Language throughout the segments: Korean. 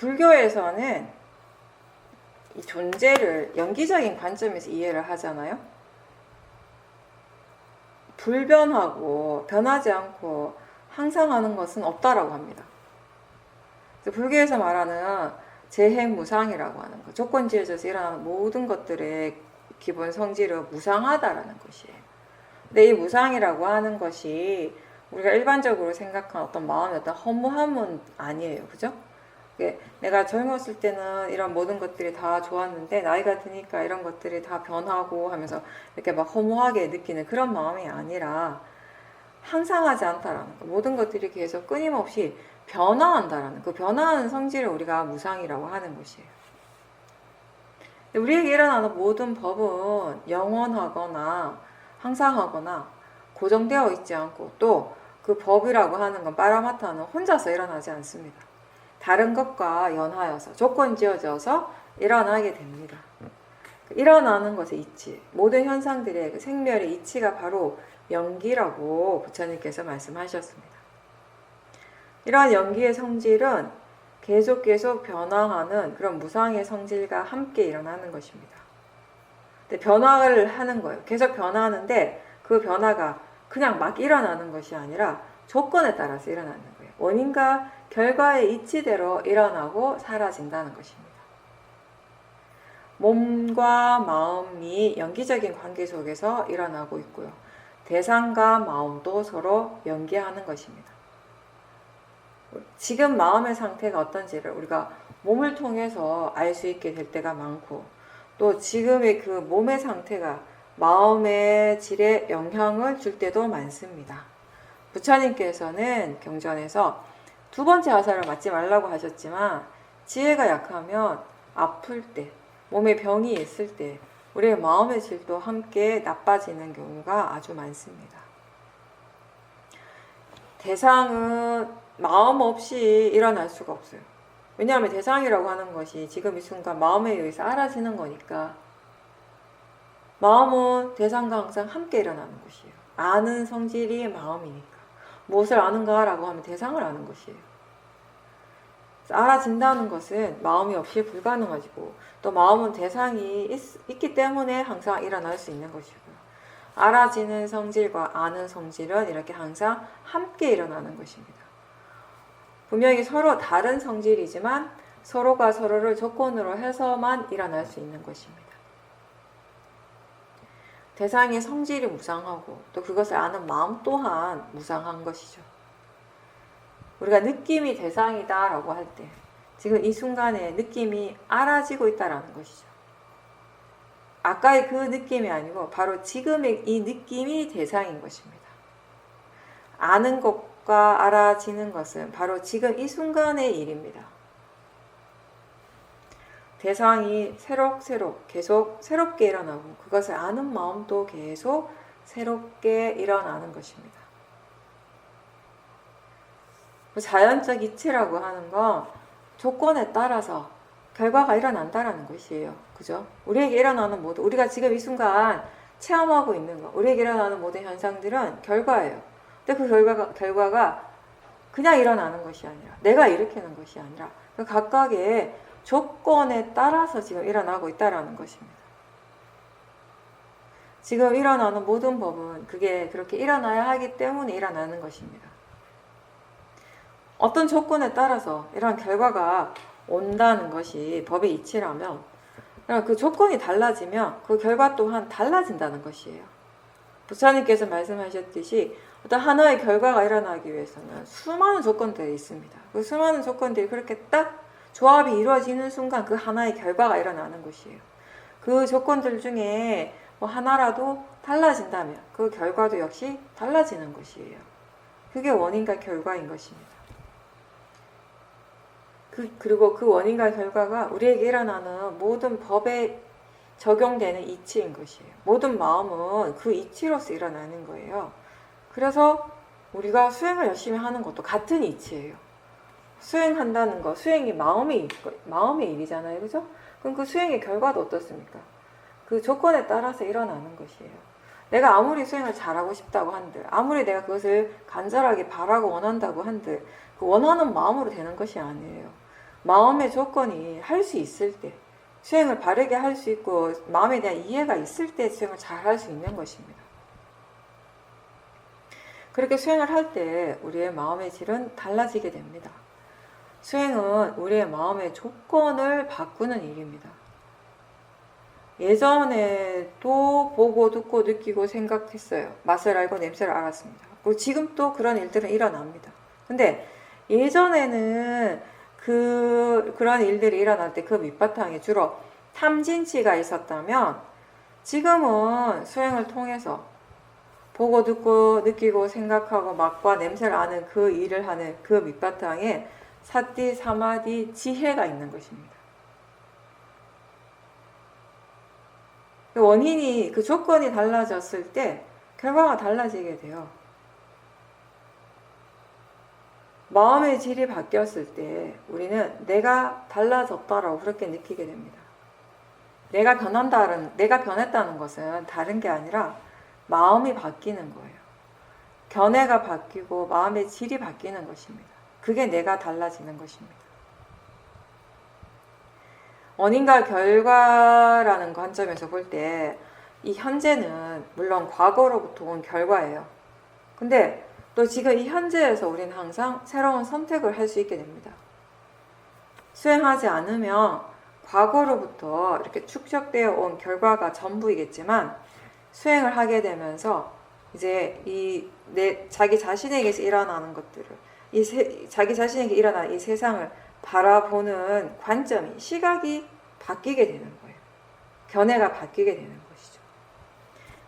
불교에서는 이 존재를 연기적인 관점에서 이해를 하잖아요. 불변하고 변하지 않고 항상 하는 것은 없다라고 합니다. 불교에서 말하는 재행무상이라고 하는 것, 조건지어져서 일어나는 모든 것들의 기본 성질은 무상하다라는 것이에요. 근데 이 무상이라고 하는 것이 우리가 일반적으로 생각한 어떤 마음의 어떤 허무함은 아니에요. 그죠? 내가 젊었을 때는 이런 모든 것들이 다 좋았는데 나이가 드니까 이런 것들이 다 변하고 하면서 이렇게 막 허무하게 느끼는 그런 마음이 아니라 항상 하지 않다라는 거. 모든 것들이 계속 끊임없이 변화한다라는 그 변화하는 성질을 우리가 무상이라고 하는 것이에요. 우리에게 일어나는 모든 법은 영원하거나 항상하거나 고정되어 있지 않고 또 그 법이라고 하는 건 빠라마타는 혼자서 일어나지 않습니다. 다른 것과 연하여서 조건 지어져서 일어나게 됩니다. 일어나는 것의 이치, 모든 현상들의 그 생멸의 이치가 바로 연기라고 부처님께서 말씀하셨습니다. 이러한 연기의 성질은 계속 변화하는 그런 무상의 성질과 함께 일어나는 것입니다. 근데 변화를 하는 거예요. 계속 변화하는데 그 변화가 그냥 막 일어나는 것이 아니라 조건에 따라서 일어나는 거예요. 원인과 결과의 이치대로 일어나고 사라진다는 것입니다. 몸과 마음이 연기적인 관계 속에서 일어나고 있고요. 대상과 마음도 서로 연계하는 것입니다. 지금 마음의 상태가 어떤지를 우리가 몸을 통해서 알 수 있게 될 때가 많고 또 지금의 그 몸의 상태가 마음의 질에 영향을 줄 때도 많습니다. 부처님께서는 경전에서 두 번째 화살을 맞지 말라고 하셨지만 지혜가 약하면 아플 때, 몸에 병이 있을 때 우리의 마음의 질도 함께 나빠지는 경우가 아주 많습니다. 대상은 마음 없이 일어날 수가 없어요. 왜냐하면 대상이라고 하는 것이 지금 이 순간 마음에 의해서 알아지는 거니까 마음은 대상과 항상 함께 일어나는 것이에요. 아는 성질이 마음이니까. 무엇을 아는가 라고 하면 대상을 아는 것이에요. 알아진다는 것은 마음이 없이 불가능하지고 또 마음은 대상이 있기 때문에 항상 일어날 수 있는 것이고요. 알아지는 성질과 아는 성질은 이렇게 항상 함께 일어나는 것입니다. 분명히 서로 다른 성질이지만 서로가 서로를 조건으로 해서만 일어날 수 있는 것입니다. 대상의 성질이 무상하고 또 그것을 아는 마음 또한 무상한 것이죠. 우리가 느낌이 대상이다 라고 할 때 지금 이 순간에 느낌이 알아지고 있다라는 것이죠. 아까의 그 느낌이 아니고 바로 지금의 이 느낌이 대상인 것입니다. 아는 것과 알아지는 것은 바로 지금 이 순간의 일입니다. 대상이 새록새록 계속 새롭게 일어나고 그것을 아는 마음도 계속 새롭게 일어나는 것입니다. 자연적 이치라고 하는 건 조건에 따라서 결과가 일어난다라는 것이에요. 그죠? 우리에게 일어나는 모든, 우리가 지금 이 순간 체험하고 있는 것, 우리에게 일어나는 모든 현상들은 결과예요. 근데 그 결과가 그냥 일어나는 것이 아니라, 내가 일으키는 것이 아니라, 그 각각의 조건에 따라서 지금 일어나고 있다라는 것입니다. 지금 일어나는 모든 법은 그게 그렇게 일어나야 하기 때문에 일어나는 것입니다. 어떤 조건에 따라서 이러한 결과가 온다는 것이 법의 이치라면 그 조건이 달라지면 그 결과 또한 달라진다는 것이에요. 부처님께서 말씀하셨듯이 어떤 하나의 결과가 일어나기 위해서는 수많은 조건들이 있습니다. 그 수많은 조건들이 그렇게 딱 조합이 이루어지는 순간 그 하나의 결과가 일어나는 것이에요. 그 조건들 중에 뭐 하나라도 달라진다면 그 결과도 역시 달라지는 것이에요. 그게 원인과 결과인 것입니다. 그리고 그 원인과 결과가 우리에게 일어나는 모든 법에 적용되는 이치인 것이에요. 모든 마음은 그 이치로서 일어나는 거예요. 그래서 우리가 수행을 열심히 하는 것도 같은 이치예요. 수행한다는 거, 수행이 마음의 일이잖아요. 그죠? 그럼 그 수행의 결과도 어떻습니까? 그 조건에 따라서 일어나는 것이에요. 내가 아무리 수행을 잘하고 싶다고 한들, 아무리 내가 그것을 간절하게 바라고 원한다고 한들, 그 원하는 마음으로 되는 것이 아니에요. 마음의 조건이 할 수 있을 때, 수행을 바르게 할 수 있고 마음에 대한 이해가 있을 때 수행을 잘 할 수 있는 것입니다. 그렇게 수행을 할 때 우리의 마음의 질은 달라지게 됩니다. 수행은 우리의 마음의 조건을 바꾸는 일입니다. 예전에도 보고 듣고 느끼고 생각했어요. 맛을 알고 냄새를 알았습니다. 그리고 지금 또 그런 일들은 일어납니다. 근데 예전에는 그런 일들이 일어날 때 그 밑바탕에 주로 탐진치가 있었다면 지금은 수행을 통해서 보고 듣고 느끼고 생각하고 맛과 냄새를 아는 그 일을 하는 그 밑바탕에 사띠, 사마디, 지혜가 있는 것입니다. 원인이, 그 조건이 달라졌을 때 결과가 달라지게 돼요. 마음의 질이 바뀌었을 때 우리는 내가 달라졌다라고 그렇게 느끼게 됩니다. 내가 변했다는 것은 다른 게 아니라 마음이 바뀌는 거예요. 견해가 바뀌고 마음의 질이 바뀌는 것입니다. 그게 내가 달라지는 것입니다. 원인과 결과라는 관점에서 볼 때 이 현재는 물론 과거로부터 온 결과예요. 근데 또 지금 이 현재에서 우리는 항상 새로운 선택을 할 수 있게 됩니다. 수행하지 않으면 과거로부터 이렇게 축적되어 온 결과가 전부이겠지만 수행을 하게 되면서 이제 자기 자신에게서 일어나는 것들을, 자기 자신에게 일어나는 이 세상을 바라보는 관점이, 시각이 바뀌게 되는 거예요. 견해가 바뀌게 되는 것이죠.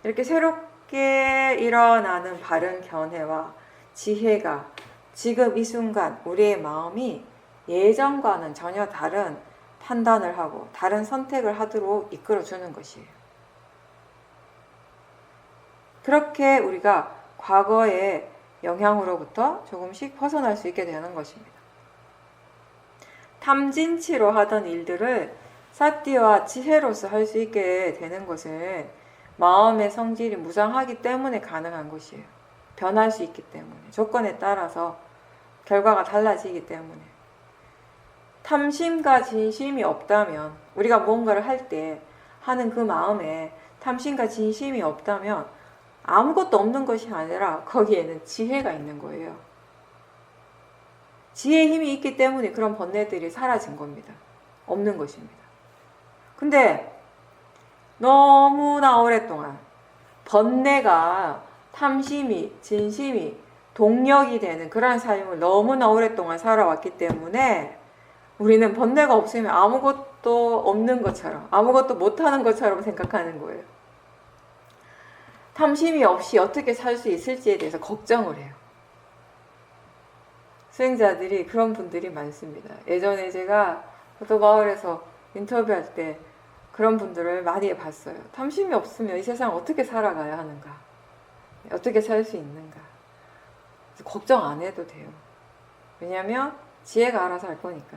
이렇게 새롭게 일어나는 바른 견해와 지혜가 지금 이 순간 우리의 마음이 예전과는 전혀 다른 판단을 하고 다른 선택을 하도록 이끌어주는 것이에요. 그렇게 우리가 과거의 영향으로부터 조금씩 벗어날 수 있게 되는 것입니다. 탐진치로 하던 일들을 사띠와 지혜로서 할 수 있게 되는 것은 마음의 성질이 무상하기 때문에 가능한 것이에요. 변할 수 있기 때문에, 조건에 따라서 결과가 달라지기 때문에. 탐심과 진심이 없다면, 우리가 무언가를 할 때 하는 그 마음에 탐심과 진심이 없다면 아무것도 없는 것이 아니라 거기에는 지혜가 있는 거예요. 지혜의 힘이 있기 때문에 그런 번뇌들이 사라진 겁니다. 없는 것입니다. 근데 너무나 오랫동안 번뇌가 탐심이, 진심이 동력이 되는 그런 삶을 너무나 오랫동안 살아왔기 때문에 우리는 번뇌가 없으면 아무것도 없는 것처럼, 아무것도 못하는 것처럼 생각하는 거예요. 탐심이 없이 어떻게 살 수 있을지에 대해서 걱정을 해요. 수행자들이 그런 분들이 많습니다. 예전에 제가 포도마을에서 인터뷰할 때 그런 분들을 많이 봤어요. 탐심이 없으면 이 세상 어떻게 살아가야 하는가? 어떻게 살 수 있는가? 걱정 안 해도 돼요. 왜냐하면 지혜가 알아서 할 거니까.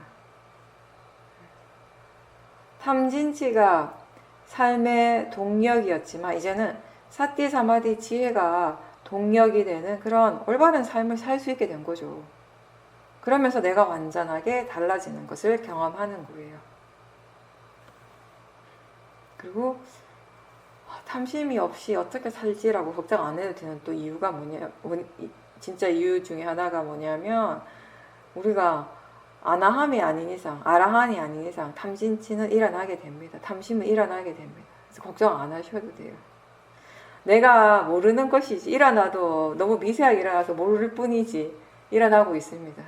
탐진치가 삶의 동력이었지만 이제는 사띠 사마디 지혜가 동력이 되는 그런 올바른 삶을 살 수 있게 된 거죠. 그러면서 내가 완전하게 달라지는 것을 경험하는 거예요. 그리고 탐심이 없이 어떻게 살지라고 걱정 안 해도 되는 또 이유가 진짜 이유 중에 하나가 뭐냐면 우리가 아나함이 아닌 이상, 아라한이 아닌 이상 탐진치는 일어나게 됩니다. 탐심은 일어나게 됩니다. 그래서 걱정 안 하셔도 돼요. 내가 모르는 것이지, 일어나도 너무 미세하게 일어나서 모를 뿐이지 일어나고 있습니다.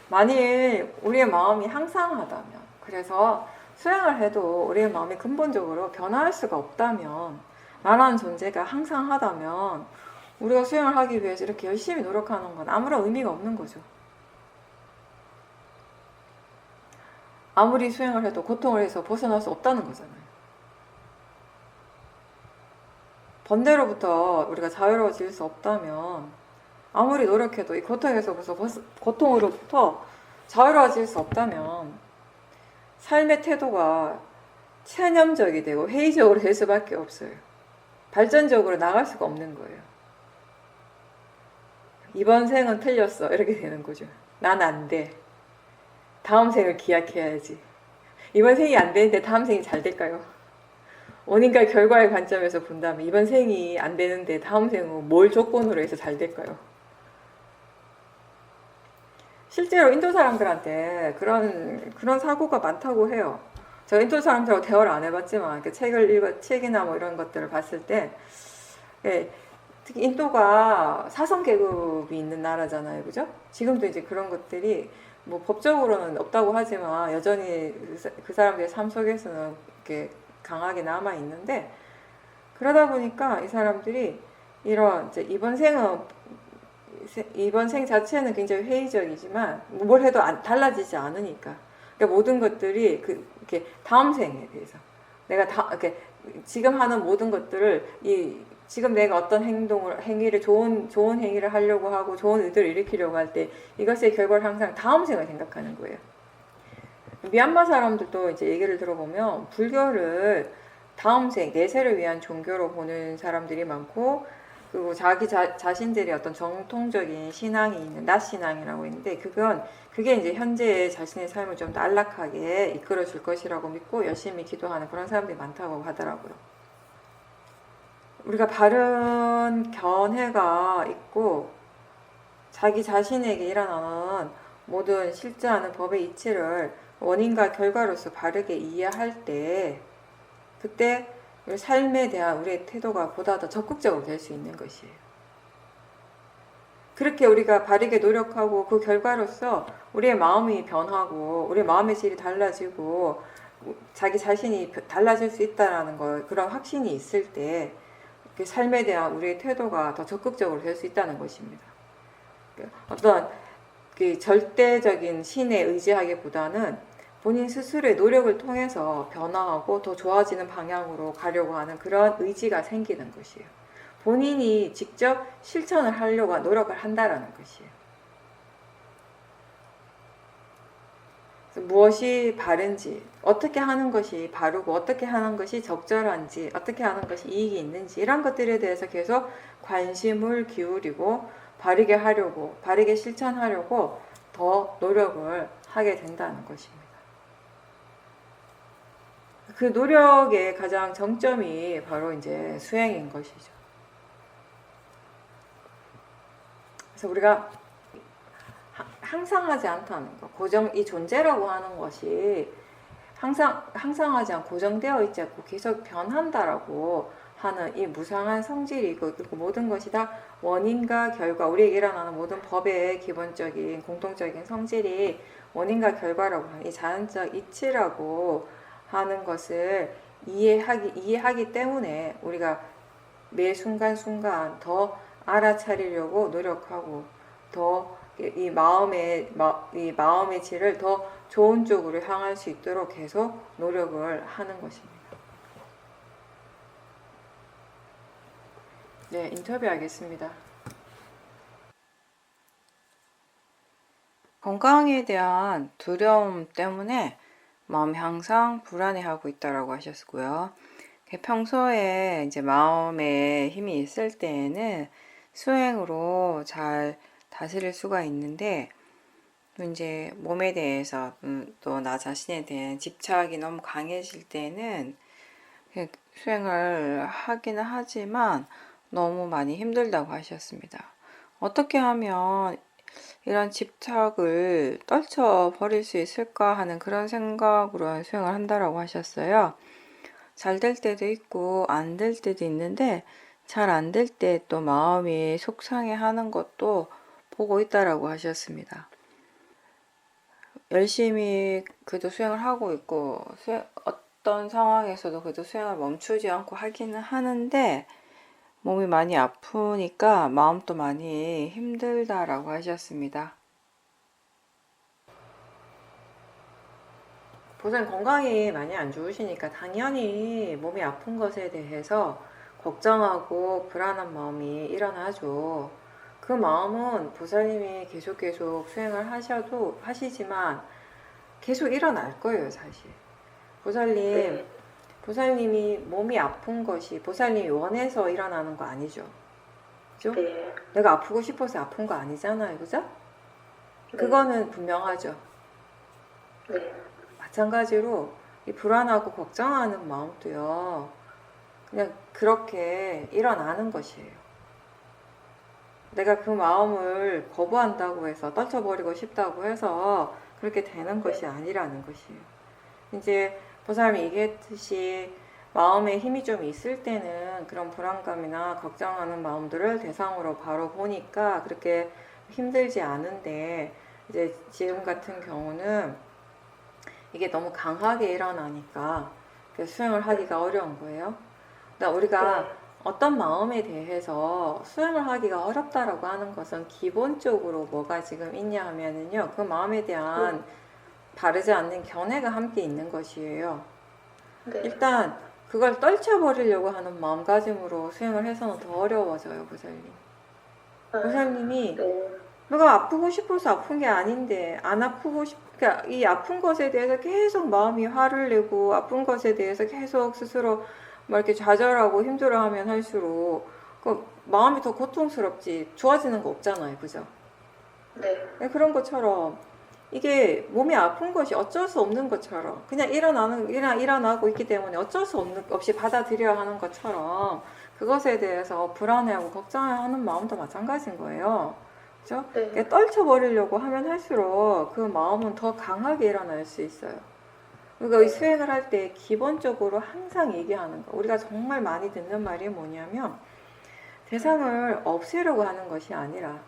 만일 우리의 마음이 항상하다면, 그래서 수행을 해도 우리의 마음이 근본적으로 변화할 수가 없다면, 나라는 존재가 항상하다면 우리가 수행을 하기 위해서 이렇게 열심히 노력하는 건 아무런 의미가 없는 거죠. 아무리 수행을 해도 고통을 해서 벗어날 수 없다는 거잖아요. 번뇌로부터 우리가 자유로워질 수 없다면 아무리 노력해도 이 고통으로부터 자유로워질 수 없다면 삶의 태도가 체념적이 되고 회의적으로 될 수밖에 없어요. 발전적으로 나갈 수가 없는 거예요. 이번 생은 틀렸어. 이렇게 되는 거죠. 난 안 돼. 다음 생을 기약해야지. 이번 생이 안 되는데 다음 생이 잘 될까요? 원인과 결과의 관점에서 본다면 이번 생이 안 되는데 다음 생은 뭘 조건으로 해서 잘 될까요? 실제로 인도 사람들한테 그런 사고가 많다고 해요. 제가 인도 사람들하고 대화를 안 해봤지만 책이나 뭐 이런 것들을 봤을 때 예, 특히 인도가 사성 계급이 있는 나라잖아요, 그죠? 지금도 이제 그런 것들이 뭐 법적으로는 없다고 하지만 여전히 그 사람들의 삶 속에서는 이렇게 강하게 남아 있는데 그러다 보니까 이 사람들이 이런 이제 이번 생 자체는 굉장히 회의적이지만 뭘 해도 달라지지 않으니까 그러니까 모든 것들이 이렇게 다음 생에 대해서 내가 이렇게 지금 하는 모든 것들을 지금 내가 어떤 행위를 좋은 행위를 하려고 하고 좋은 의도를 일으키려고 할 때 이것의 결과를 항상 다음 생을 생각하는 거예요. 미얀마 사람들도 이제 얘기를 들어보면 불교를 다음 생, 내세를 위한 종교로 보는 사람들이 많고 그리고 자신들이 어떤 정통적인 신앙이 있는 낮신앙이라고 있는데 그게 이제 현재의 자신의 삶을 좀 더 안락하게 이끌어 줄 것이라고 믿고 열심히 기도하는 그런 사람들이 많다고 하더라고요. 우리가 바른 견해가 있고 자기 자신에게 일어나는 모든 실제 하는 법의 이치를 원인과 결과로서 바르게 이해할 때 그때 삶에 대한 우리의 태도가 보다 더 적극적으로 될 수 있는 것이에요. 그렇게 우리가 바르게 노력하고 그 결과로서 우리의 마음이 변하고 우리의 마음의 질이 달라지고 자기 자신이 달라질 수 있다는 걸 그런 확신이 있을 때 삶에 대한 우리의 태도가 더 적극적으로 될 수 있다는 것입니다. 어떤 절대적인 신에 의지하기보다는 본인 스스로의 노력을 통해서 변화하고 더 좋아지는 방향으로 가려고 하는 그런 의지가 생기는 것이에요. 본인이 직접 실천을 하려고 노력을 한다라는 것이에요. 무엇이 바른지, 어떻게 하는 것이 바르고 어떻게 하는 것이 적절한지, 어떻게 하는 것이 이익이 있는지 이런 것들에 대해서 계속 관심을 기울이고 바르게 하려고, 바르게 실천하려고 더 노력을 하게 된다는 것입니다. 그 노력의 가장 정점이 바로 이제 수행인 것이죠. 그래서 우리가 항상 하지 않다는 것, 이 존재라고 하는 것이 항상 하지 않고 고정되어 있지 않고 계속 변한다라고 하는 이 무상한 성질이 그리고 모든 것이 다 원인과 결과, 우리에게 일어나는 모든 법의 기본적인 공통적인 성질이 원인과 결과라고 하는 이 자연적 이치라고 하는 것을 이해하기 때문에 우리가 매 순간순간 더 알아차리려고 노력하고 더 이 마음의 질을 더 좋은 쪽으로 향할 수 있도록 계속 노력을 하는 것입니다. 네, 인터뷰하겠습니다. 건강에 대한 두려움 때문에 마음이 항상 불안해하고 있다라고 하셨고요. 평소에 이제 마음에 힘이 있을 때에는 수행으로 잘 다스릴 수가 있는데 또 이제 몸에 대해서 또 나 자신에 대한 집착이 너무 강해질 때는 수행을 하기는 하지만 너무 많이 힘들다고 하셨습니다. 어떻게 하면 이런 집착을 떨쳐버릴 수 있을까 하는 그런 생각으로 수행을 한다라고 하셨어요. 잘 될 때도 있고 안 될 때도 있는데 잘 안 될 때 또 마음이 속상해하는 것도 보고 있다라고 하셨습니다. 열심히 그래도 수행을 하고 있고 어떤 상황에서도 그래도 수행을 멈추지 않고 하기는 하는데 몸이 많이 아프니까 마음도 많이 힘들다라고 하셨습니다. 보선 건강이 많이 안 좋으시니까 당연히 몸이 아픈 것에 대해서 걱정하고 불안한 마음이 일어나죠. 그 마음은 보살님이 계속 수행을 하시지만 계속 일어날 거예요, 사실. 보살님이 몸이 아픈 것이 보살님이 원해서 일어나는 거 아니죠. 그죠? 네. 내가 아프고 싶어서 아픈 거 아니잖아요. 그죠? 네. 그거는 분명하죠. 네. 마찬가지로 이 불안하고 걱정하는 마음도요. 그냥 그렇게 일어나는 것이에요. 내가 그 마음을 거부한다고 해서 떨쳐버리고 싶다고 해서 그렇게 되는 것이 아니라는 것이에요. 이제 보살님이 얘기했듯이 마음에 힘이 좀 있을 때는 그런 불안감이나 걱정하는 마음들을 대상으로 바로 보니까 그렇게 힘들지 않은데, 이제 지금 같은 경우는 이게 너무 강하게 일어나니까 수행을 하기가 어려운 거예요. 그러니까 우리가 어떤 마음에 대해서 수행을 하기가 어렵다라고 하는 것은 기본적으로 뭐가 지금 있냐 하면은요, 그 마음에 대한 바르지 않는 견해가 함께 있는 것이에요. 네. 일단 그걸 떨쳐버리려고 하는 마음가짐으로 수행을 해서는 더 어려워져요, 보살님. 보살님이 네. 내가 아프고 싶어서 아픈 게 아닌데 안 아프고 그러니까 이 아픈 것에 대해서 계속 마음이 화를 내고 아픈 것에 대해서 계속 스스로 막 이렇게 좌절하고 힘들어하면 할수록 그 마음이 더 고통스럽지 좋아지는 거 없잖아요, 그죠? 네. 그런 것처럼 이게 몸이 아픈 것이 어쩔 수 없는 것처럼 그냥 일어나고 있기 때문에 어쩔 수 없이 받아들여야 하는 것처럼 그것에 대해서 불안해하고 걱정하는 마음도 마찬가지인 거예요. 그죠? 네. 떨쳐버리려고 하면 할수록 그 마음은 더 강하게 일어날 수 있어요. 그러니까 이 수행을 할 때 기본적으로 항상 얘기하는 거, 우리가 정말 많이 듣는 말이 뭐냐면 대상을 없애려고 하는 것이 아니라,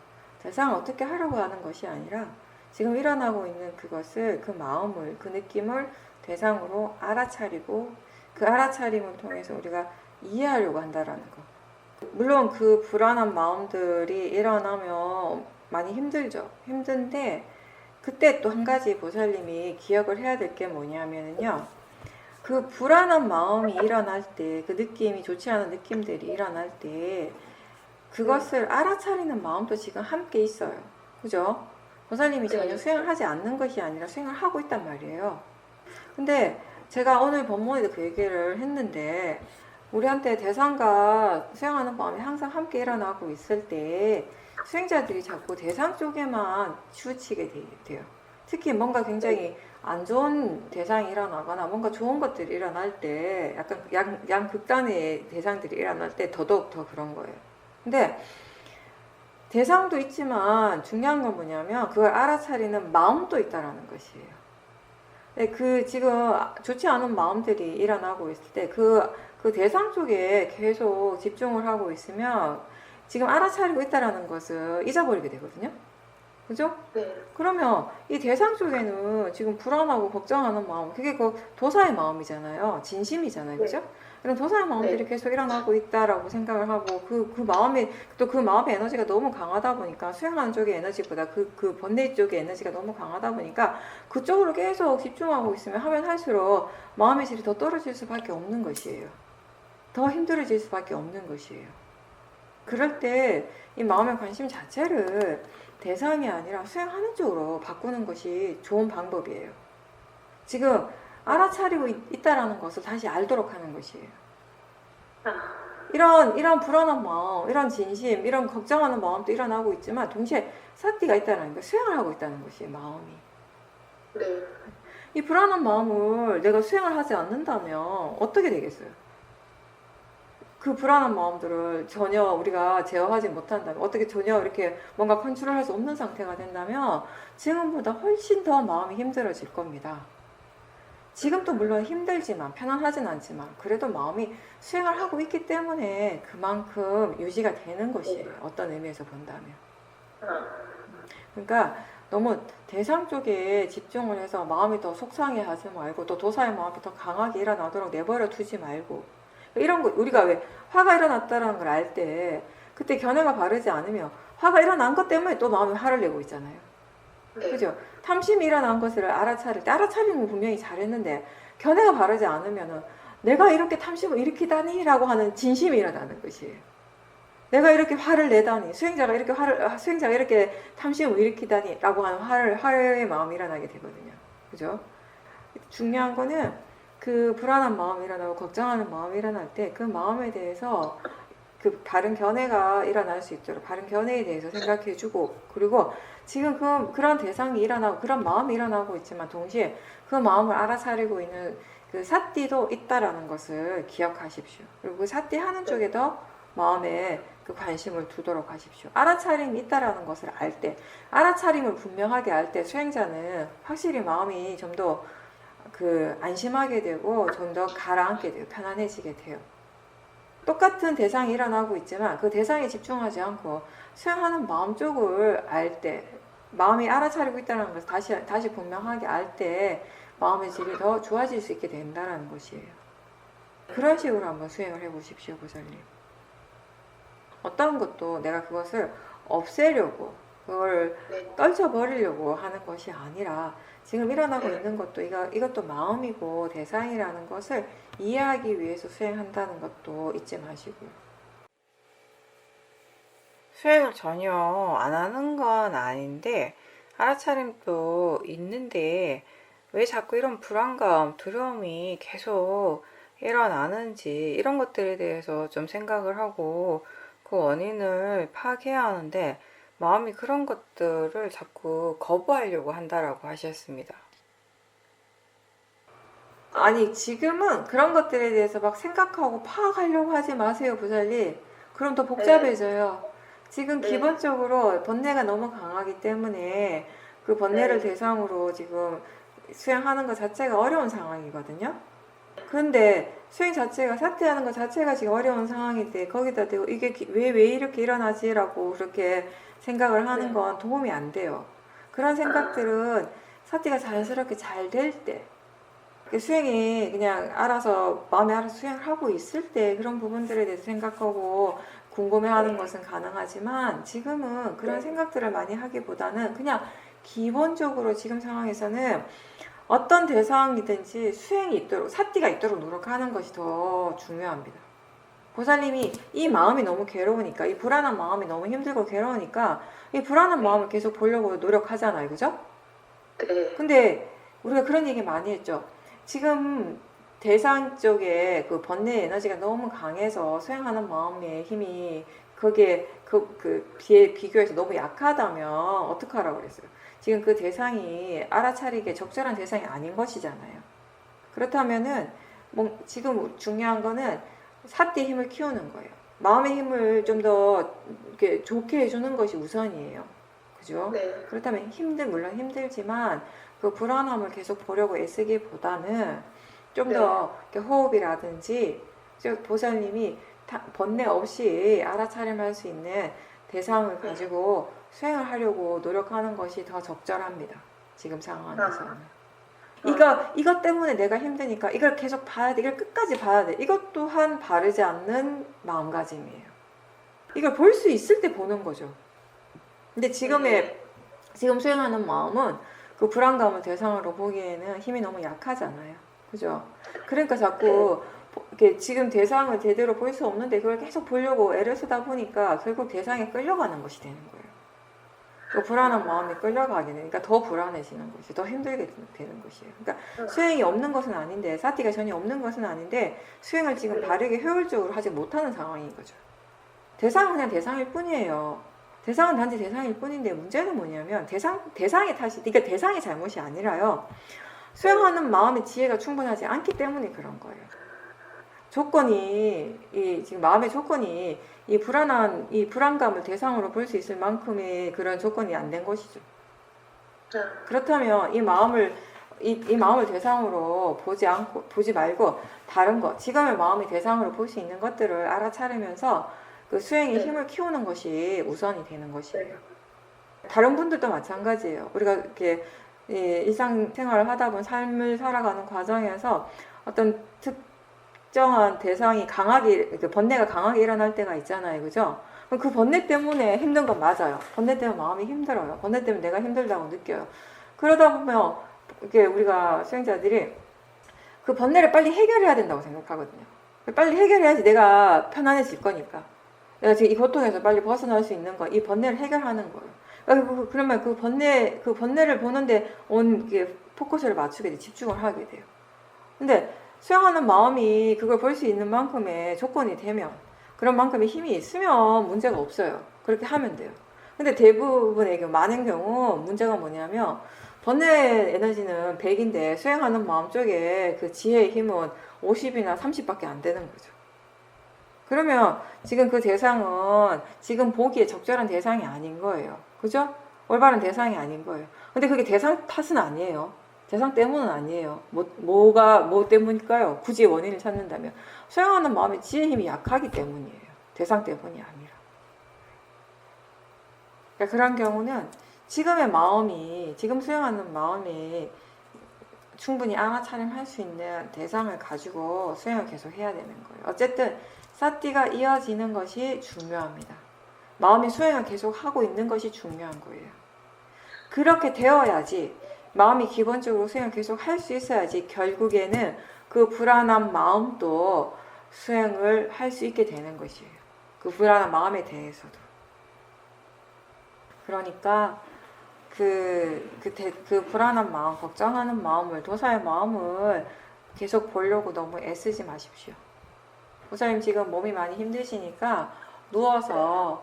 대상을 어떻게 하려고 하는 것이 아니라 지금 일어나고 있는 그것을, 그 마음을, 그 느낌을 대상으로 알아차리고 그 알아차림을 통해서 우리가 이해하려고 한다라는 거. 물론 그 불안한 마음들이 일어나면 많이 힘들죠. 힘든데 그때 또 한 가지 보살님이 기억을 해야 될 게 뭐냐면요, 그 불안한 마음이 일어날 때, 그 느낌이 좋지 않은 느낌들이 일어날 때 그것을 알아차리는 마음도 지금 함께 있어요. 그죠? 보살님이 전혀 수행을 하지 않는 것이 아니라 수행을 하고 있단 말이에요. 근데 제가 오늘 법문에도 그 얘기를 했는데, 우리한테 대상과 수행하는 마음이 항상 함께 일어나고 있을 때 수행자들이 자꾸 대상 쪽에만 치우치게 돼요. 특히 뭔가 굉장히 안 좋은 대상이 일어나거나 뭔가 좋은 것들이 일어날 때, 약간 양극단의 대상들이 일어날 때 더더욱 더 그런 거예요. 근데 대상도 있지만 중요한 건 뭐냐면 그걸 알아차리는 마음도 있다라는 것이에요. 그 지금 좋지 않은 마음들이 일어나고 있을 때 그 대상 쪽에 계속 집중을 하고 있으면 지금 알아차리고 있다라는 것을 잊어버리게 되거든요. 그죠? 네. 그러면 이 대상 쪽에는 지금 불안하고 걱정하는 마음, 그게 그 도사의 마음이잖아요. 진심이잖아요. 그죠? 그런 도사의 마음들이 계속 일어나고 있다라고 생각을 하고, 그 마음이, 또 그 마음의 에너지가 너무 강하다 보니까, 수행하는 쪽의 에너지보다 그 번뇌 쪽의 에너지가 너무 강하다 보니까, 그쪽으로 계속 집중하고 있으면 하면 할수록 마음의 질이 더 떨어질 수밖에 없는 것이에요. 더 힘들어질 수밖에 없는 것이에요. 그럴 때 이 마음의 관심 자체를 대상이 아니라 수행하는 쪽으로 바꾸는 것이 좋은 방법이에요. 지금 알아차리고 있다라는 것을 다시 알도록 하는 것이에요. 이런 불안한 마음, 이런 진심, 이런 걱정하는 마음도 일어나고 있지만 동시에 사띠가 있다는 거, 수행을 하고 있다는 것이 마음이. 네. 이 불안한 마음을 내가 수행을 하지 않는다면 어떻게 되겠어요? 그 불안한 마음들을 전혀 우리가 제어하지 못한다면, 어떻게 전혀 이렇게 뭔가 컨트롤할 수 없는 상태가 된다면 지금보다 훨씬 더 마음이 힘들어질 겁니다. 지금도 물론 힘들지만, 편안하진 않지만 그래도 마음이 수행을 하고 있기 때문에 그만큼 유지가 되는 것이에요. 어떤 의미에서 본다면. 그러니까 너무 대상 쪽에 집중을 해서 마음이 더 속상해하지 말고, 또 도사의 마음이 더 강하게 일어나도록 내버려 두지 말고, 이런 거, 우리가 왜 화가 일어났다는 걸 알 때 그때 견해가 바르지 않으면 화가 일어난 것 때문에 또 마음이 화를 내고 있잖아요. 그죠? 탐심이 일어난 것을 알아차릴 때, 알아차리는 건 분명히 잘했는데 견해가 바르지 않으면은 내가 이렇게 탐심을 일으키다니 라고 하는 진심이 일어나는 것이에요. 내가 이렇게 화를 내다니, 수행자가 이렇게 탐심을 일으키다니 라고 하는 화의 마음이 일어나게 되거든요. 그죠? 중요한 거는 그 불안한 마음이 일어나고 걱정하는 마음이 일어날 때 그 마음에 대해서 그 바른 견해가 일어날 수 있도록 바른 견해에 대해서 생각해주고, 그리고 지금 그런 대상이 일어나고 그런 마음이 일어나고 있지만 동시에 그 마음을 알아차리고 있는 그 사띠도 있다라는 것을 기억하십시오. 그리고 그 사띠 하는 쪽에 더 마음에 그 관심을 두도록 하십시오. 알아차림이 있다라는 것을 알 때, 알아차림을 분명하게 알 때 수행자는 확실히 마음이 좀 더 그 안심하게 되고 좀 더 가라앉게 돼요. 편안해지게 돼요. 똑같은 대상이 일어나고 있지만 그 대상에 집중하지 않고 수행하는 마음 쪽을 알 때, 마음이 알아차리고 있다는 것을 다시 분명하게 알 때 마음의 질이 더 좋아질 수 있게 된다는 것이에요. 그런 식으로 한번 수행을 해보십시오, 보살님. 어떤 것도 내가 그것을 없애려고, 그걸 떨쳐버리려고 하는 것이 아니라 지금 일어나고 있는 것도 이것도 마음이고 대상이라는 것을 이해하기 위해서 수행한다는 것도 잊지 마시고요. 수행을 전혀 안 하는 건 아닌데 알아차림도 있는데 왜 자꾸 이런 불안감, 두려움이 계속 일어나는지 이런 것들에 대해서 좀 생각을 하고 그 원인을 파악해야 하는데 마음이 그런 것들을 자꾸 거부하려고 한다라고 하셨습니다. 아니 지금은 그런 것들에 대해서 막 생각하고 파악하려고 하지 마세요, 보살님. 그럼 더 복잡해져요. 지금 기본적으로 번뇌가 너무 강하기 때문에 그 번뇌를 대상으로 지금 수행하는 것 자체가 어려운 상황이거든요. 근데 수행 자체가 사퇴하는 것 자체가 지금 어려운 상황인데 거기다 대고 이게 왜 이렇게 일어나지라고 그렇게 생각을 하는 건 도움이 안 돼요. 그런 생각들은 사퇴가 자연스럽게 잘 될 때, 수행이 그냥 알아서 마음에 알아서 수행을 하고 있을 때 그런 부분들에 대해서 생각하고 궁금해하는 것은 가능하지만 지금은 그런 생각들을 많이 하기보다는 그냥 기본적으로 지금 상황에서는 어떤 대상이든지 수행이 있도록, 사띠가 있도록 노력하는 것이 더 중요합니다. 보살님이 이 마음이 너무 괴로우니까, 이 불안한 마음이 너무 힘들고 괴로우니까 이 불안한 마음을 계속 보려고 노력하잖아요. 그죠? 네. 근데 우리가 그런 얘기 많이 했죠. 지금 대상 쪽에 그 번뇌 에너지가 너무 강해서 수행하는 마음의 힘이 거기에 비교해서 너무 약하다면 어떡하라고 그랬어요. 지금 그 대상이 알아차리기에 적절한 대상이 아닌 것이잖아요. 그렇다면은 지금 중요한 거는 사띠의 힘을 키우는 거예요. 마음의 힘을 좀 더 좋게 해주는 것이 우선이에요. 그죠? 네. 그렇다면 물론 힘들지만 그 불안함을 계속 보려고 애쓰기보다는 좀 더 호흡이라든지 보살님이 번뇌 없이 알아차림할 수 있는 대상을 가지고 수행을 하려고 노력하는 것이 더 적절합니다. 지금 상황에서는. 이것 때문에 내가 힘드니까 이걸 계속 봐야 돼. 이걸 끝까지 봐야 돼. 이것 또한 바르지 않는 마음가짐이에요. 이걸 볼 수 있을 때 보는 거죠. 근데 지금 수행하는 마음은 그 불안감을 대상으로 보기에는 힘이 너무 약하잖아요. 그죠? 그러니까 자꾸 지금 대상을 제대로 볼 수 없는데 그걸 계속 보려고 애를 쓰다 보니까 결국 대상에 끌려가는 것이 되는 거예요. 그 불안한 마음이 끌려가게 되니까 더 불안해지는 것이, 더 힘들게 되는 것이에요. 그러니까 수행이 없는 것은 아닌데, 사띠가 전혀 없는 것은 아닌데 수행을 지금 바르게 효율적으로 하지 못하는 상황인 거죠. 대상은 그냥 대상일 뿐이에요. 대상은 단지 대상일 뿐인데 문제는 뭐냐면 대상의 탓이, 그러니까 대상의 잘못이 아니라요. 수행하는 마음의 지혜가 충분하지 않기 때문에 그런 거예요. 지금 마음의 조건이 이 불안감을 대상으로 볼 수 있을 만큼의 그런 조건이 안 된 것이죠. 그렇다면 이 마음을 대상으로 보지 말고 다른 것, 지금의 마음이 대상으로 볼 수 있는 것들을 알아차리면서 그 수행의 힘을 키우는 것이 우선이 되는 것이에요. 다른 분들도 마찬가지예요. 우리가 이렇게 일상생활을 하다 보면 삶을 살아가는 과정에서 어떤 특정한 대상이 번뇌가 강하게 일어날 때가 있잖아요. 그죠? 그럼 그 번뇌 때문에 힘든 건 맞아요. 번뇌 때문에 마음이 힘들어요. 번뇌 때문에 내가 힘들다고 느껴요. 그러다 보면 우리가 수행자들이 그 번뇌를 빨리 해결해야 된다고 생각하거든요. 빨리 해결해야지 내가 편안해질 거니까. 내가 지금 이 고통에서 빨리 벗어날 수 있는 거, 이 번뇌를 해결하는 거예요. 그러면 그 번뇌를 보는데 포커스를 맞추게 돼, 집중을 하게 돼요. 근데 수행하는 마음이 그걸 볼 수 있는 만큼의 조건이 되면 그런 만큼의 힘이 있으면 문제가 없어요. 그렇게 하면 돼요. 근데 대부분의 경우, 많은 경우 문제가 뭐냐면 번뇌 에너지는 100인데 수행하는 마음 쪽에 그 지혜의 힘은 50이나 30밖에 안 되는 거죠. 그러면 지금 그 대상은 지금 보기에 적절한 대상이 아닌 거예요. 그죠? 올바른 대상이 아닌 거예요. 근데 그게 대상 탓은 아니에요. 대상 때문은 아니에요. 뭐 때문일까요? 굳이 원인을 찾는다면. 수행하는 마음의 지혜 힘이 약하기 때문이에요. 대상 때문이 아니라. 그러니까 그런 경우는 지금의 마음이, 지금 수행하는 마음이 충분히 알아차림할 수 있는 대상을 가지고 수행을 계속 해야 되는 거예요. 어쨌든 사띠가 이어지는 것이 중요합니다. 마음이 수행을 계속 하고 있는 것이 중요한 거예요. 그렇게 되어야지, 마음이 기본적으로 수행을 계속 할 수 있어야지 결국에는 그 불안한 마음도 수행을 할 수 있게 되는 것이에요. 그 불안한 마음에 대해서도. 그러니까 그 불안한 마음, 걱정하는 마음을, 도사의 마음을 계속 보려고 너무 애쓰지 마십시오. 보살님 지금 몸이 많이 힘드시니까 누워서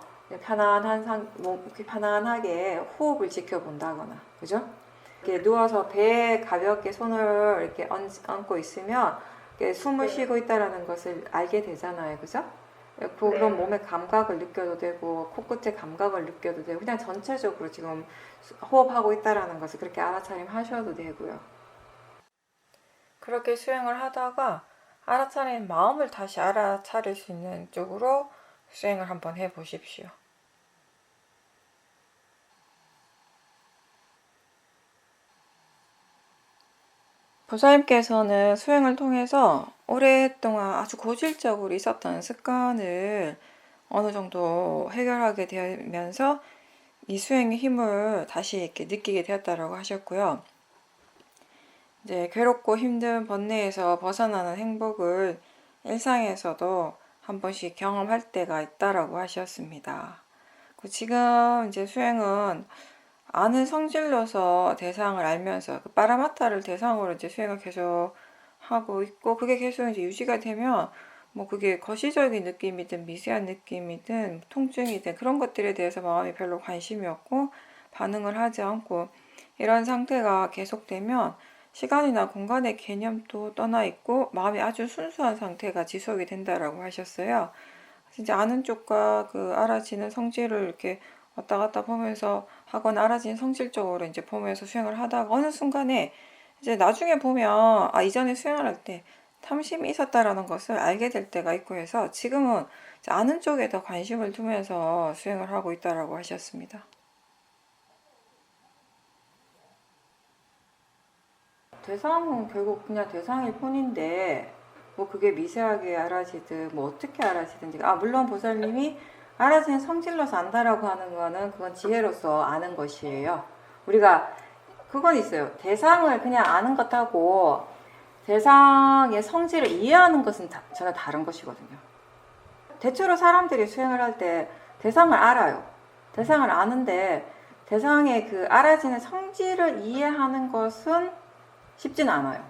편안하게 호흡을 지켜본다거나, 그죠? 이렇게 누워서 배에 가볍게 손을 이렇게 얹고 있으면 이렇게 숨을 쉬고 있다라는 것을 알게 되잖아요, 그죠? 그런 몸의 감각을 느껴도 되고 코끝의 감각을 느껴도 되고 그냥 전체적으로 지금 호흡하고 있다라는 것을 그렇게 알아차림하셔도 되고요. 그렇게 수행을 하다가 알아차린 마음을 다시 알아차릴 수 있는 쪽으로 수행을 한번 해보십시오. 보살님께서는 수행을 통해서 오랫동안 아주 고질적으로 있었던 습관을 어느 정도 해결하게 되면서 이 수행의 힘을 다시 이렇게 느끼게 되었다라고 하셨고요. 이제 괴롭고 힘든 번뇌에서 벗어나는 행복을 일상에서도 한 번씩 경험할 때가 있다라고 하셨습니다. 지금 이제 수행은 아는 성질로서 대상을 알면서 그 파라마타를 대상으로 이제 수행을 계속 하고 있고, 그게 계속 이제 유지가 되면 뭐 그게 거시적인 느낌이든 미세한 느낌이든 통증이든 그런 것들에 대해서 마음이 별로 관심이 없고 반응을 하지 않고 이런 상태가 계속되면 시간이나 공간의 개념도 떠나 있고 마음이 아주 순수한 상태가 지속이 된다라고 하셨어요. 진짜 아는 쪽과 그 알아지는 성질을 이렇게 왔다 갔다 보면서 하거나 알아지는 성질 쪽으로 이제 보면서 수행을 하다가 어느 순간에 이제 나중에 보면 이전에 수행을 할 때 탐심이 있었다라는 것을 알게 될 때가 있고 해서 지금은 아는 쪽에 더 관심을 두면서 수행을 하고 있다라고 하셨습니다. 대상은 결국 그냥 대상일 뿐인데 뭐 그게 미세하게 알아지든 뭐 어떻게 알아지든지 물론 보살님이 알아지는 성질로서 안다라고 하는 거는 그건 지혜로서 아는 것이에요. 우리가 그건 있어요. 대상을 그냥 아는 것하고 대상의 성질을 이해하는 것은 전혀 다른 것이거든요. 대체로 사람들이 수행을 할 때 대상을 알아요. 대상을 아는데 대상의 그 알아지는 성질을 이해하는 것은 쉽진 않아요.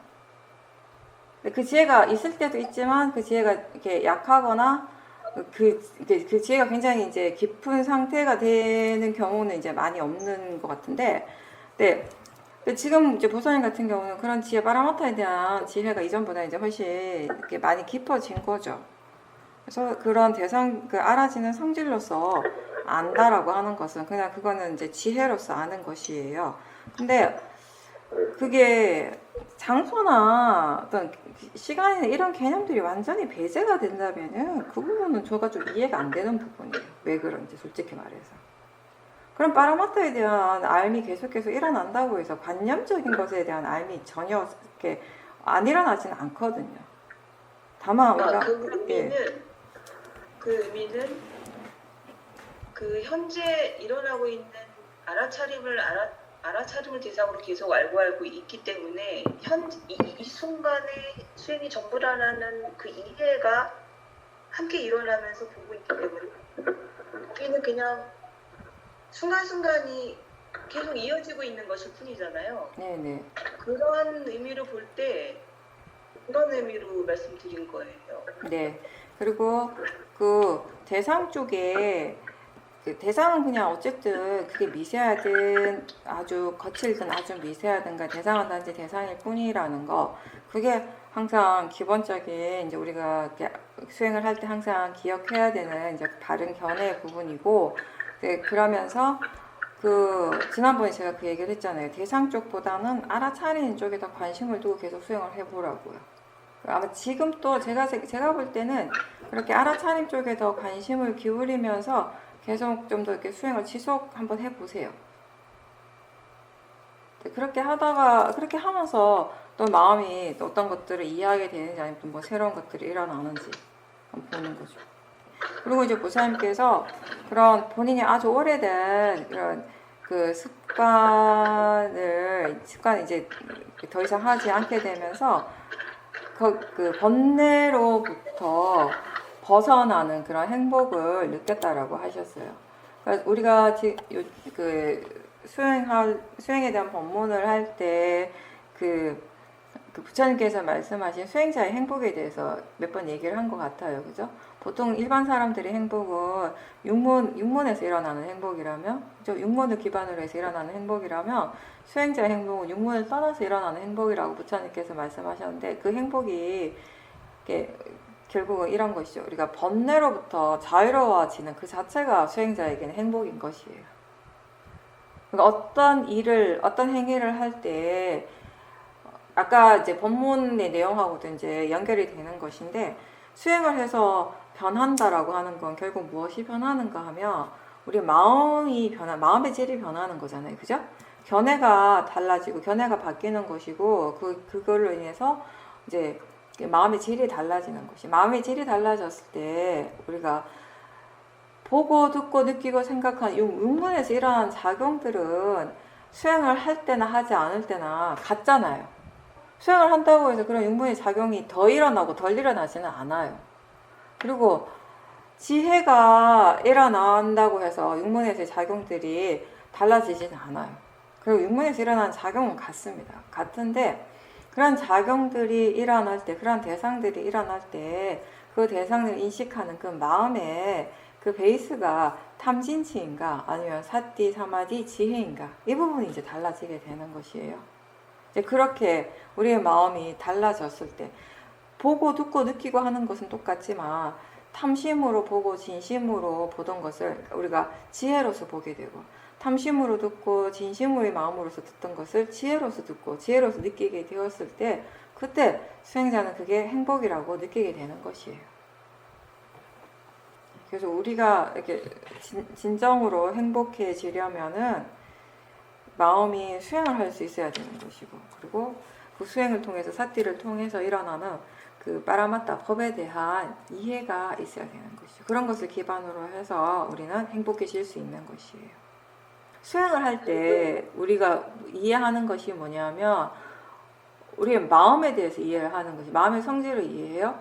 그 지혜가 있을 때도 있지만 그 지혜가 이렇게 약하거나 그 지혜가 굉장히 이제 깊은 상태가 되는 경우는 이제 많이 없는 것 같은데, 네. 지금 이제 보살님 같은 경우는 그런 지혜 파라마타에 대한 지혜가 이전보다 이제 훨씬 이렇게 많이 깊어진 거죠. 그래서 그런 대상, 그 알아지는 성질로서 안다라고 하는 것은 그냥 그거는 이제 지혜로서 아는 것이에요. 근데 그게 장소나 어떤 시간이나 이런 개념들이 완전히 배제가 된다면은 그 부분은 저가 좀 이해가 안 되는 부분이에요. 왜 그런지 솔직히 말해서. 그럼 파라마타에 대한 알미 계속해서 일어난다고 해서 관념적인 것에 대한 알미 전혀 이렇게 안 일어나지는 않거든요. 다만 우리가 그 의미는 그 현재 일어나고 있는 알아차림을 대상으로 계속 알고 있기 때문에 이 순간에 수행이 전부라는 그 이해가 함께 일어나면서 보고 있기 때문에 우리는 그냥 순간순간이 계속 이어지고 있는 것일 뿐이잖아요. 네네. 그런 의미로 볼 때 그런 의미로 말씀드린 거예요. 네. 그리고 그 대상 쪽에 그 대상은 그냥 어쨌든 그게 미세하든 아주 거칠든 아주 미세하든가 대상은 단지 대상일 뿐이라는 거, 그게 항상 기본적인 이제 우리가 이렇게 수행을 할 때 항상 기억해야 되는 이제 바른 견해 부분이고, 네, 그러면서 그 지난번에 제가 그 얘기를 했잖아요. 대상 쪽보다는 알아차리는 쪽에 더 관심을 두고 계속 수행을 해보라고요. 아마 지금 또 제가 볼 때는 그렇게 알아차림 쪽에 더 관심을 기울이면서 계속 좀 더 이렇게 수행을 지속 한번 해보세요. 그렇게 하다가, 그렇게 하면서 또 마음이 또 어떤 것들을 이해하게 되는지 아니면 또 뭐 새로운 것들이 일어나는지 한번 보는 거죠. 그리고 이제 보살님께서 그런 본인이 아주 오래된 그런 그 습관을 이제 더 이상 하지 않게 되면서 그 번뇌로부터 벗어나는 그런 행복을 느꼈다라고 하셨어요. 그러니까 우리가 그 수행에 대한 법문을 할 때 그 부처님께서 말씀하신 수행자의 행복에 대해서 몇 번 얘기를 한 것 같아요. 그죠? 보통 일반 사람들의 행복은 육문에서 일어나는 행복이라면, 그죠? 육문을 기반으로 해서 일어나는 행복이라면, 수행자의 행복은 육문을 떠나서 일어나는 행복이라고 부처님께서 말씀하셨는데, 그 행복이 결국은 이런 것이죠. 우리가 번뇌로부터 자유로워지는 그 자체가 수행자에게는 행복인 것이에요. 그러니까 어떤 행위를 할 때, 아까 이제 법문의 내용하고도 이제 연결이 되는 것인데, 수행을 해서 변한다라고 하는 건 결국 무엇이 변하는가 하면, 우리 마음의 질이 변하는 거잖아요. 그죠? 견해가 달라지고, 견해가 바뀌는 것이고, 그걸로 인해서 이제 마음의 질이 달라지는 것이. 마음의 질이 달라졌을 때, 우리가 보고, 듣고, 느끼고, 생각한 육문에서 일어나는 작용들은 수행을 할 때나 하지 않을 때나 같잖아요. 수행을 한다고 해서 그런 육문의 작용이 더 일어나고 덜 일어나지는 않아요. 그리고 지혜가 일어난다고 해서 육문에서의 작용들이 달라지지는 않아요. 그리고 육문에서 일어나는 작용은 같습니다. 같은데 그런 작용들이 일어날 때, 그런 대상들이 일어날 때 그 대상을 인식하는 그 마음의 그 베이스가 탐진치인가 아니면 사띠, 사마디, 지혜인가, 이 부분이 이제 달라지게 되는 것이에요. 이제 그렇게 우리의 마음이 달라졌을 때, 보고 듣고 느끼고 하는 것은 똑같지만 탐심으로 보고 진심으로 보던 것을 우리가 지혜로서 보게 되고, 탐심으로 듣고 진심으로의 마음으로서 듣던 것을 지혜로서 듣고 지혜로서 느끼게 되었을 때, 그때 수행자는 그게 행복이라고 느끼게 되는 것이에요. 그래서 우리가 이렇게 진정으로 행복해지려면은 마음이 수행을 할 수 있어야 되는 것이고, 그리고 그 수행을 통해서 사띠를 통해서 일어나는 그 빠라마타 법에 대한 이해가 있어야 되는 것이죠. 그런 것을 기반으로 해서 우리는 행복해질 수 있는 것이에요. 수행을 할 때 우리가 이해하는 것이 뭐냐면, 우리의 마음에 대해서 이해를 하는 것이, 마음의 성질을 이해해요.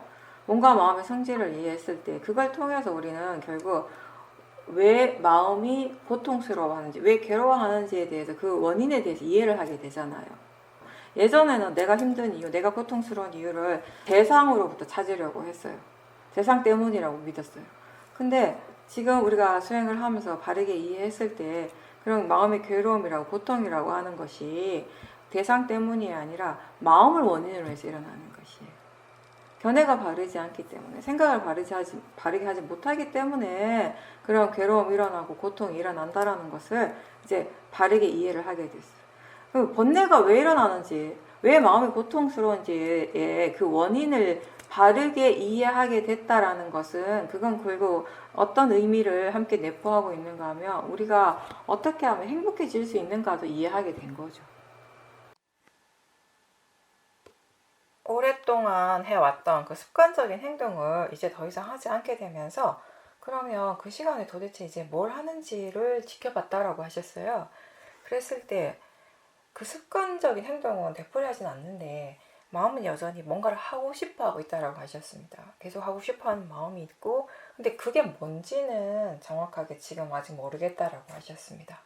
뭔가 마음의 성질을 이해했을 때 그걸 통해서 우리는 결국 왜 마음이 고통스러워하는지, 왜 괴로워하는지에 대해서 그 원인에 대해서 이해를 하게 되잖아요. 예전에는 내가 힘든 이유, 내가 고통스러운 이유를 대상으로부터 찾으려고 했어요. 대상 때문이라고 믿었어요. 근데 지금 우리가 수행을 하면서 바르게 이해했을 때, 그런 마음의 괴로움이라고 고통이라고 하는 것이 대상 때문이 아니라 마음을 원인으로 해서 일어나는 것이에요. 견해가 바르지 않기 때문에, 생각을 바르게 하지 못하기 때문에 그런 괴로움이 일어나고 고통이 일어난다라는 것을 이제 바르게 이해를 하게 됐어요. 그럼 번뇌가 왜 일어나는지, 왜 마음이 고통스러운지의 그 원인을 바르게 이해하게 됐다라는 것은, 그건 결국 어떤 의미를 함께 내포하고 있는가 하면, 우리가 어떻게 하면 행복해질 수 있는가도 이해하게 된 거죠. 오랫동안 해왔던 그 습관적인 행동을 이제 더 이상 하지 않게 되면서, 그러면 그 시간에 도대체 이제 뭘 하는지를 지켜봤다라고 하셨어요. 그랬을 때 그 습관적인 행동은 되풀이하진 않는데 마음은 여전히 뭔가를 하고 싶어 하고 있다라고 하셨습니다. 계속 하고 싶어 하는 마음이 있고, 근데 그게 뭔지는 정확하게 지금 아직 모르겠다라고 하셨습니다.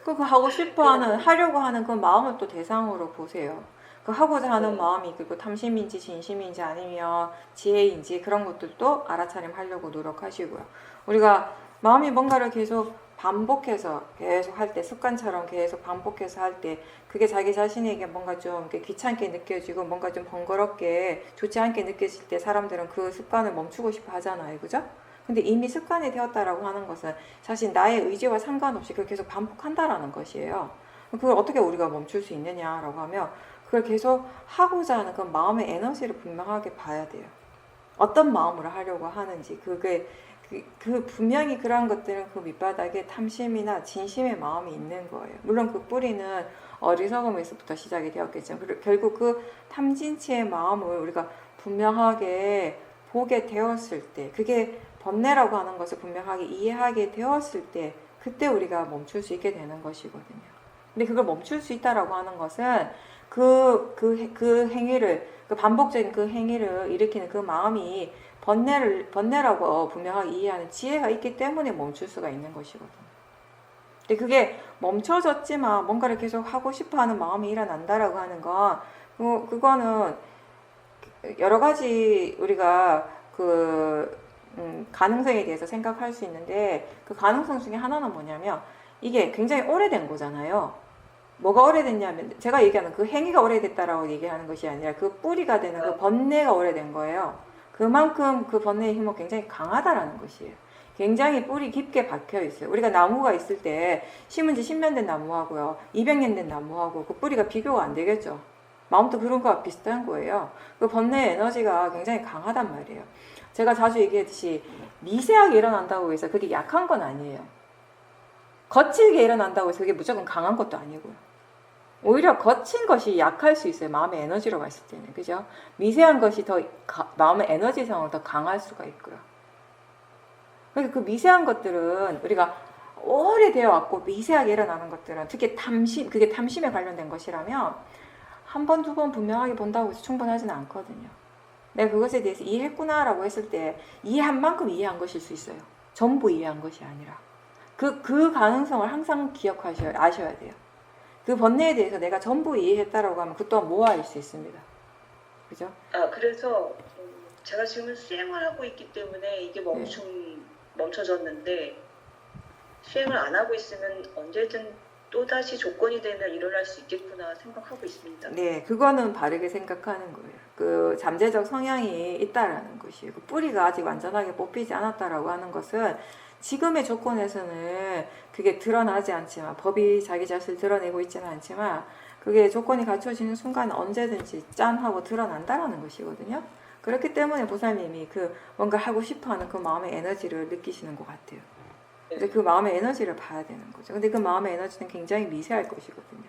그 하고 싶어하는 하려고 하는 그 마음을 또 대상으로 보세요. 그 하고자 하는 네. 마음이 그리고 탐심인지 진심인지 아니면 지혜인지 그런 것들도 알아차림하려고 노력하시고요. 우리가 마음이 뭔가를 계속 반복해서 계속 할 때 습관처럼 계속 반복해서 할 때 그게 자기 자신에게 뭔가 좀 이렇게 귀찮게 느껴지고 뭔가 좀 번거롭게 좋지 않게 느껴질 때 사람들은 그 습관을 멈추고 싶어 하잖아요. 그죠? 근데 이미 습관이 되었다라고 하는 것은 사실 나의 의지와 상관없이 그걸 계속 반복한다라는 것이에요. 그걸 어떻게 우리가 멈출 수 있느냐라고 하면 그걸 계속 하고자 하는 그 마음의 에너지를 분명하게 봐야 돼요. 어떤 마음으로 하려고 하는지 그 분명히 그러한 것들은 그 밑바닥에 탐심이나 진심의 마음이 있는 거예요. 물론 그 뿌리는 어리석음에서부터 시작이 되었겠죠. 결국 그 탐진치의 마음을 우리가 분명하게 보게 되었을 때 그게 번뇌라고 하는 것을 분명하게 이해하게 되었을 때 그때 우리가 멈출 수 있게 되는 것이거든요. 근데 그걸 멈출 수 있다라고 하는 것은 그 행위를 그 반복적인 그 행위를 일으키는 그 마음이 번뇌라고 분명하게 이해하는 지혜가 있기 때문에 멈출 수가 있는 것이거든요. 근데 그게 멈춰졌지만 뭔가를 계속 하고 싶어하는 마음이 일어난다라고 하는 건 그거는 여러 가지 우리가 가능성에 대해서 생각할 수 있는데 그 가능성 중에 하나는 뭐냐면 이게 굉장히 오래된 거잖아요. 뭐가 오래됐냐면 제가 얘기하는 그 행위가 오래됐다라고 얘기하는 것이 아니라 그 뿌리가 되는 그 번뇌가 오래된 거예요. 그만큼 그 번뇌의 힘은 굉장히 강하다라는 것이에요. 굉장히 뿌리 깊게 박혀 있어요. 우리가 나무가 있을 때 심은 지 10년 된 나무하고요 200년 된 나무하고 그 뿌리가 비교가 안 되겠죠. 마음도 그런 거와 비슷한 거예요. 그 번뇌의 에너지가 굉장히 강하단 말이에요. 제가 자주 얘기했듯이 미세하게 일어난다고 해서 그게 약한 건 아니에요. 거칠게 일어난다고 해서 그게 무조건 강한 것도 아니고요. 오히려 거친 것이 약할 수 있어요. 마음의 에너지로 봤을 때는. 그죠? 미세한 것이 더 마음의 에너지상으로 더 강할 수가 있고요. 그래서 그 미세한 것들은 우리가 오래되어 왔고 미세하게 일어나는 것들은 특히 그게 탐심에 관련된 것이라면 한 번, 두 번 분명하게 본다고 해서 충분하지는 않거든요. 내가 그것에 대해서 이해했구나라고 했을 때 이해한 만큼 이해한 것일 수 있어요. 전부 이해한 것이 아니라. 그 가능성을 항상 아셔야 돼요. 그 번뇌에 대해서 내가 전부 이해했다라고 하면 그 또한 모아일 수 있습니다. 그죠? 그래서 제가 지금 수행을 하고 있기 때문에 이게 멈춰졌는데 수행을 안 하고 있으면 언제든 또다시 조건이 되면 일어날 수 있겠구나 생각하고 있습니다. 네, 그거는 바르게 생각하는 거예요. 그 잠재적 성향이 있다라는 것이에요. 그 뿌리가 아직 완전하게 뽑히지 않았다라고 하는 것은 지금의 조건에서는 그게 드러나지 않지만 법이 자기 자신을 드러내고 있지는 않지만 그게 조건이 갖춰지는 순간 언제든지 짠 하고 드러난다라는 것이거든요. 그렇기 때문에 보살님이 그 뭔가 하고 싶어하는 그 마음의 에너지를 느끼시는 것 같아요. 그래서 그 마음의 에너지를 봐야 되는 거죠. 근데 그 마음의 에너지는 굉장히 미세할 것이거든요.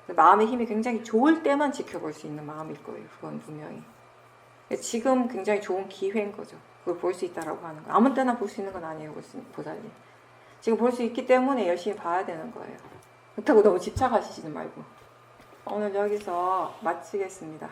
마음의 힘이 굉장히 좋을 때만 지켜볼 수 있는 마음일 거예요. 그건 분명히. 지금 굉장히 좋은 기회인 거죠. 그걸 볼 수 있다라고 하는 거. 아무 때나 볼 수 있는 건 아니에요, 보살님. 지금 볼 수 있기 때문에 열심히 봐야 되는 거예요. 그렇다고 너무 집착하시지는 말고. 오늘 여기서 마치겠습니다.